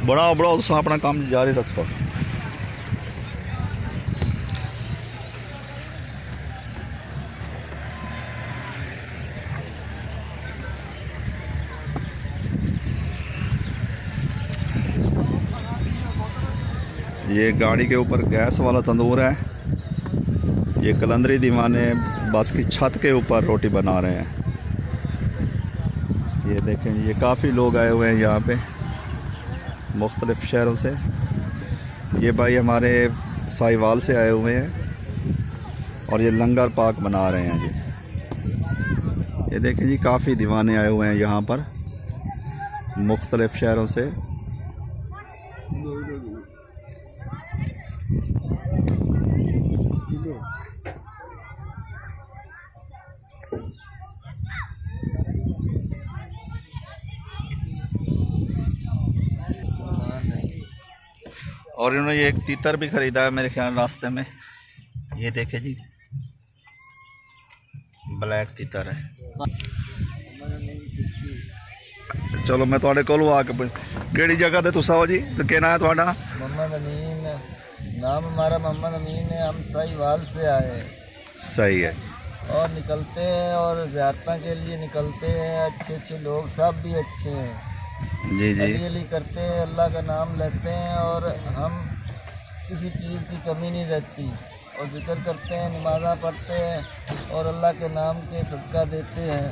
बढ़ाओ बढ़ाओ, तुम अपना काम जारी रखो। ये गाड़ी के ऊपर गैस वाला तंदूर है। ये कलंदरी दीवाने बस की छत के ऊपर रोटी बना रहे हैं। ये देखें, ये काफ़ी लोग आए हुए हैं यहाँ पे मुख्तलिफ़ शहरों से। ये भाई हमारे साहिवाल से आए हुए हैं और ये लंगर पाक बना रहे हैं जी। ये देखें जी, काफ़ी दीवाने आए हुए हैं यहाँ पर मुख्तलिफ़ शहरों से। और इन्होंने ये एक तीतर भी ख़रीदा है मेरे ख्याल रास्ते में। ये देखे जी, ब्लैक तीतर है। चलो मैं थोड़े को आके केड़ी जगह ते तुसा हो जी, तो क्या नाम है थोड़ा? मोहम्मद अमीन, नाम हमारा मोहम्मद अमीन है। हम साहिवाल से आए। सही है। और निकलते हैं और ज़ियारत के लिए निकलते हैं। अच्छे अच्छे लोग, सब भी अच्छे हैं जी जी। अली करते हैं, अल्लाह का नाम लेते हैं और हम किसी चीज़ की कमी नहीं रहती। और जिक्र करते हैं, नमाज़ा पढ़ते हैं और अल्लाह के नाम के सदका देते हैं।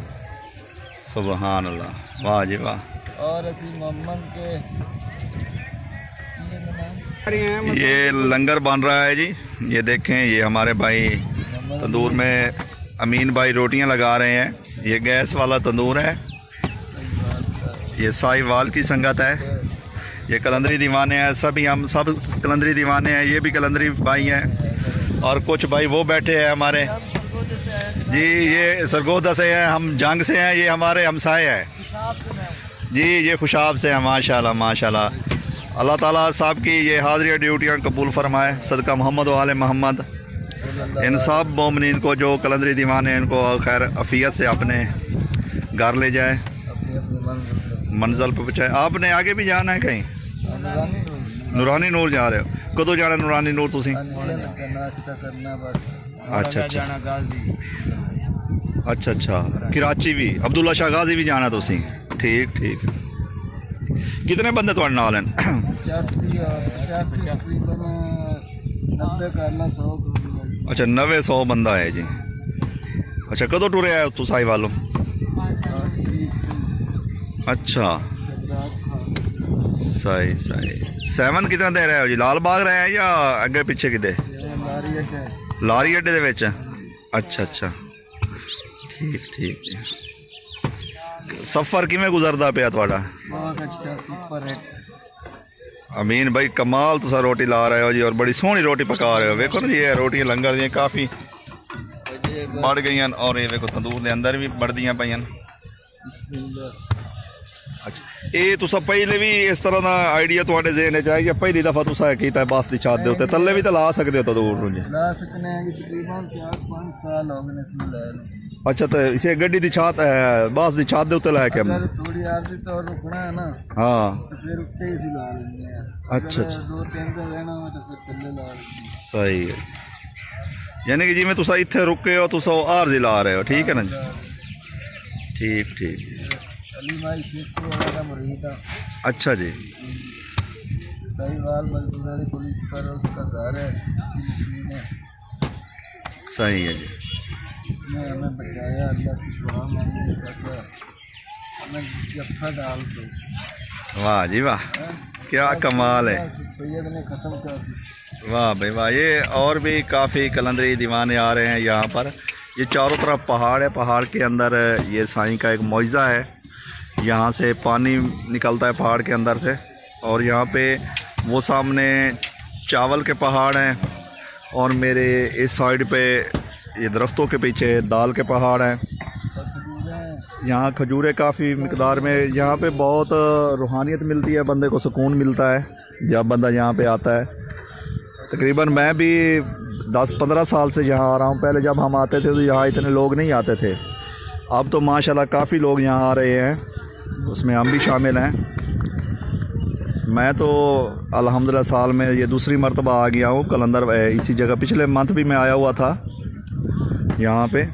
सुबहान अल्लाह, वाह जी वाह। और असी मोहम्मद के ये लंगर बन रहा है जी। ये देखें, ये हमारे भाई तंदूर में अमीन भाई रोटियां लगा रहे हैं। ये गैस वाला तंदूर है। ये साहिवाल की संगत है। ये कलंदरी दीवाने हैं, सभी हम सब कलंदरी दीवाने हैं। ये भी कलंदरी भाई हैं और कुछ भाई वो बैठे हैं हमारे जी। ये सरगोदा से हैं, हम जंग से हैं। ये हमारे हमसाए हैं जी। ये खुशाब से हैं। माशाल्लाह माशाल्लाह। अल्लाह ताला साहब की ये हाज़िरी ड्यूटियाँ कबूल फरमाए। सदका मोहम्मद वाले मोहम्मद। इन सब मोमिनीन को जो कलंदरी दीवाने हैं, इनको खैर अफियत से अपने घर ले जाए, मंजिल पर पहुँचाए। आपने आगे भी जाना है कहीं? नूरानी नूर जा रहे हो? कदों जाना नूरानी नूर तुसी? अच्छा अच्छा अच्छा अच्छा। कराची भी अब्दुल्ला शाह गाजी भी जाना तुसी? ठीक ठीक। कितने बंदे तुहाडे नाल हैं? 85 अच्छा 90-100 बंदा है जी। अच्छा कदों टुरे आए तू साहिवालों? अच्छा सही सही। 7 कितना दे रहे हो जी? लाल बाग रहे हैं या अगे पिछे किते? लारी अड्डे दे विच? अच्छा अच्छा ठीक ठीक। सफ़र किवें गुजरदा पिया तुहाडा? बहुत अच्छा, सुपर हिट। अमीन भाई कमाल, तुसा रोटी ला रहे हो जी और बड़ी सोहनी रोटी पका रहे हो। देखो ना, ये रोटियां लंगर दी काफ़ी बढ़ गई हैं और ये देखो तंदूर के अंदर भी बढ़दियां पईयां। अच्छा, ये तुसा पहले भी इस तरह का आइडिया तुहाडे ज़हन च है या पहली दफ़ा तुसा कीता बस दी छत दे उत्ते? तल्ले भी तो ला सकदे हो तंदूर नूं जी। ला सकते हैं कि तकरीबन 4-5 साल हो गए इसमें लाए। अच्छा, तो इसे गड्डी दी छत बस दी छत दे उत्ते ला के अगर थोड़ी आरती तो रुकना है ना, हाँ तो फिर उत्ते ही ला लेंगे हैं। अच्छा अगर 2-3 दिन रहना हो तो फिर तल्ले ला लेंगे। सही है। यानी कि जिमें तुसा इत्थे रुके हो तुसा आरजी ला रहे हो, ठीक है ना जी? ठीक ठीक। अली भाई शेख वाला मुरीद है। अच्छा जी। साहिवाल मजदूरी पुलिस पर उसका घर है। सही है जी। इसने हमें बचाया, अल्लाह से दुआ मांगने सका हमें जफ्फा डाल दो। वाह जी वाह, क्या कमाल है। सैयद ने ख़त्म कर दी। वाह भाई वाह। ये और भी काफ़ी कलंदरी दीवाने आ रहे हैं यहाँ पर। ये चारों तरफ पहाड़ है, पहाड़ के अंदर ये साईं का एक मौजज़ा है। यहाँ से पानी निकलता है पहाड़ के अंदर से और यहाँ पे वो सामने चावल के पहाड़ हैं और मेरे इस साइड पे ये दरख्तों के पीछे दाल के पहाड़ हैं। यहाँ खजूरें काफ़ी मिकदार में। यहाँ पे बहुत रूहानियत मिलती है, बंदे को सुकून मिलता है जब बंदा यहाँ पे आता है। तकरीबन मैं भी 10-15 साल से यहाँ आ रहा हूँ। पहले जब हम आते थे तो यहाँ इतने लोग नहीं आते थे। अब तो माशाल्लाह काफ़ी लोग यहाँ आ रहे हैं, उसमें हम भी शामिल हैं। मैं तो अल्हम्दुलिल्लाह साल में ये दूसरी मरतबा आ गया हूँ कलंदर इसी जगह। पिछले मंथ भी मैं आया हुआ था यहाँ पे।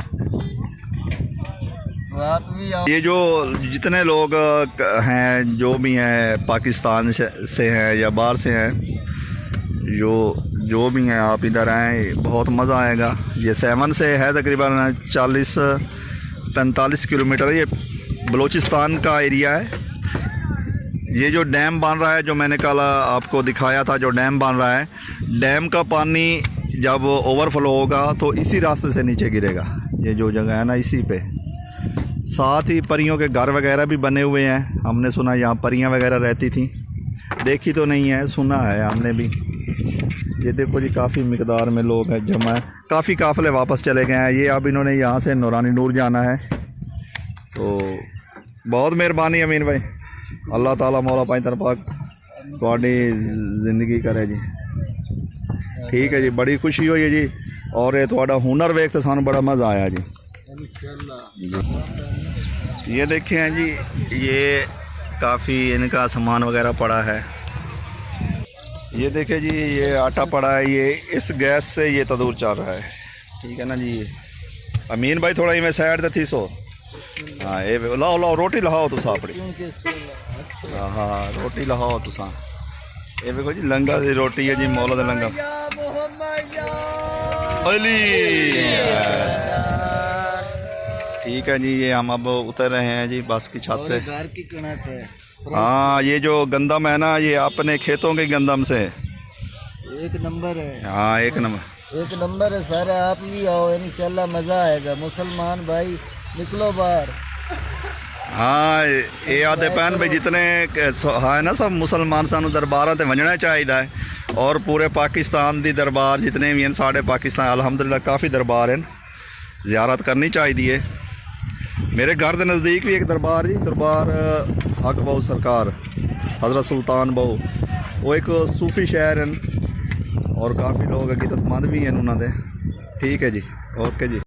तो आप भी आओ। ये जो जितने लोग हैं, जो भी हैं पाकिस्तान से हैं या बाहर से हैं, जो भी हैं, आप इधर आएँ, बहुत मज़ा आएगा। ये 7 से है तकरीबन 40-45 किलोमीटर। ये बलूचिस्तान का एरिया है। ये जो डैम बन रहा है, जो मैंने कल आपको दिखाया था, जो डैम बन रहा है, डैम का पानी जब ओवरफ्लो होगा तो इसी रास्ते से नीचे गिरेगा। ये जो जगह है ना, इसी पे। साथ ही परियों के घर वगैरह भी बने हुए हैं। हमने सुना यहाँ परियां वगैरह रहती थी, देखी तो नहीं है, सुना है हमने भी। ये देखो जी, काफ़ी मिकदार में लोग हैं जमा है। काफ़ी काफ़िले वापस चले गए हैं। ये अब इन्होंने यहाँ से नूरानी नूर जाना है। तो बहुत मेहरबानी अमीन भाई, अल्लाह ताला मौला पाई तरपाक थोड़ी ज़िंदगी करे जी। ठीक है जी, बड़ी खुशी हुई है जी। और ये थोड़ा हुनर वेख तो सानू बड़ा मज़ा आया जी। ये देखें हैं जी, ये काफ़ी इनका सामान वगैरह पड़ा है। ये देखें जी, ये आटा पड़ा है। ये इस गैस से ये तंदूर चल रहा है। ठीक है ना जी। अमीन भाई थोड़ा ही मैं साइड ते थी सो। हाँ, ये लाओ रोटी लाओ तुसा अपनी। हाँ, रोटी लाओ तुसा। ये देखो जी, लंगर की रोटी है जी, मौला दा लंगर। ठीक है जी, ये हम अब उतर रहे हैं जी बस की छत से। घर की कणक है। हाँ, ये जो गंदम है ना, ये अपने खेतों के गंदम से एक नंबर है। हाँ, एक नंबर है। सारे आप भी आओ, इंशाल्लाह मज़ा आएगा। मुसलमान भाई निकलो बाहर। हाँ, ये आते पैन भाई जितने है ना, सब मुसलमान सानू दरबार ते वजना चाहिए। और पूरे पाकिस्तान दी दरबार जितने भी हैं, साढ़े पाकिस्तान अल्हम्दुलिल्लाह काफ़ी दरबार हैं, ज़ियारत करनी चाहिए। मेरे घर के नज़दीक भी एक दरबार जी, दरबार हक बहु सरकार हज़रत सुल्तान बहु। वो एक सूफी शहर हैं और काफ़ी लोग अगितमंद भी हैं उन्होंने। ठीक है जी, ओके जी।